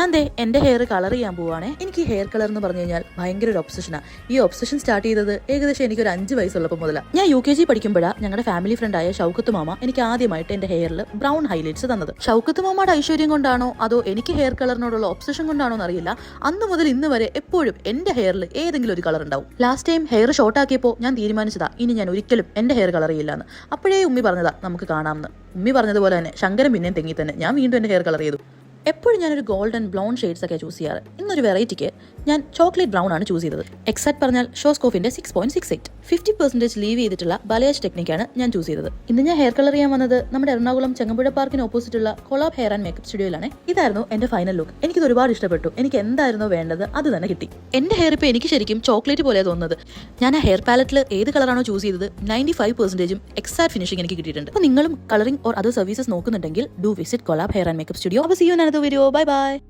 ഞാൻ ദേ എന്റെ hair colour ചെയ്യാൻ പോവാണേ. എനിക്ക് ഹെയർ കളർ എന്ന് പറഞ്ഞു കഴിഞ്ഞാൽ ഭയങ്കര ഒരു ഒബ്സഷനാണ്. ഈ ഒബ്സഷൻ സ്റ്റാർട്ട് ചെയ്തത് ഏകദേശം എനിക്കൊരു 5 വയസ്സുള്ളപ്പോൾ മുതലാണ്. ഞാൻ UKG പഠിക്കുമ്പോഴാണ് ഞങ്ങളുടെ ഫാമിലി ഫ്രണ്ട് ആയ ഷൗക്കത്ത് മാമ എനിക്ക് ആദ്യമായിട്ട് എന്റെ ഹെയറിൽ ബ്രൗൺ ഹൈലൈറ്റ്സ് തന്നത്. ഷൗക്കത്ത് മാമയുടെ ഐശ്വര്യം കൊണ്ടാണോ അതോ എനിക്ക് ഹെയർ കളറിനോടുള്ള ഒബ്സഷൻ കൊണ്ടാണോ എന്നറിയില്ല, അന്ന് മുതൽ ഇന്ന് വരെ എപ്പോഴും എന്റെ ഹെയറിൽ ഏതെങ്കിലും ഒരു കളർ ഉണ്ടാവും. ലാസ്റ്റ് ടൈം ഹെയർ ഷോർട്ട് ആക്കിയപ്പോൾ ഞാൻ തീരുമാനിച്ചതാ ഇനി ഞാൻ ഒരിക്കലും എന്റെ ഹെയർ കളർ ചെയ്യില്ലാന്ന്. അപ്പോഴേ ഉമ്മി പറഞ്ഞതാ നമുക്ക് കാണാമെന്ന്. ഉമ്മി പറഞ്ഞതുപോലെ തന്നെ ശങ്കരൻ പിന്നെയും തെങ്ങി തന്നെ ഞാൻ വീണ്ടും എന്റെ ഹെയർ കളർ ചെയ്തു. എപ്പോഴും ഞാനൊരു ഗോൾഡൻ ബ്ലൗൺ ഷെയ്ഡ്സ് ഒക്കെ ചൂസ് ചെയ്യാറ്. ഇന്നൊരു വെറൈറ്റിക്ക് ഞാൻ ചോക്ലേറ്റ് ബ്രൗൺ ആണ് ചൂസ് ചെയ്തത്. എക്സാക്ട് പറഞ്ഞാൽ ഷോസ്കോഫിന്റെ 6.68 50% ലീവ് ചെയ്തിട്ടുള്ള ബലയാജ് ടെക്നിക്കാണ് ഞാൻ ചൂസ് ചെയ്തത്. ഇന്ന് ഞാൻ ഹെയർ കളർ ചെയ്യാൻ വന്നത് നമ്മുടെ എറണാകുളം ചെങ്ങമ്പുഴ പാർക്കിന് ഓപ്പോസിറ്റ് ഉള്ള കൊളാബ് ഹെയർ ആൻഡ് മേക്കപ്പ് സ്റ്റുഡിയോയിലാണ്. ഇതായിരുന്നു എന്റെ ഫൈനൽ ലുക്ക്. എനിക്കിത് ഒരുപാട് ഇഷ്ടപ്പെട്ടു. എനിക്ക് എന്തായിരുന്നോ വേണ്ടത് അത് തന്നെ കിട്ടി. എന്റെ ഹെയർ ഇപ്പോൾ എനിക്ക് ശരിക്കും ചോക്ലേറ്റ് പോലെ തോന്നുന്നത്. ഞാൻ ആ ഹെയർ പാലറ്റിൽ ഏത് കളറാണോ ചൂസ് ചെയ്തത് 95% എക്സാക്ട് ഫിനിഷിംഗ് എനിക്ക് കിട്ടിയിട്ടുണ്ട്. അപ്പോൾ നിങ്ങളും കളറിംഗ് ഓർ അതർ സർവീസസ് നോക്കുന്നുണ്ടെങ്കിൽ do visit collab hair and makeup studio. അപ്പോൾ see you in another video. Bye by.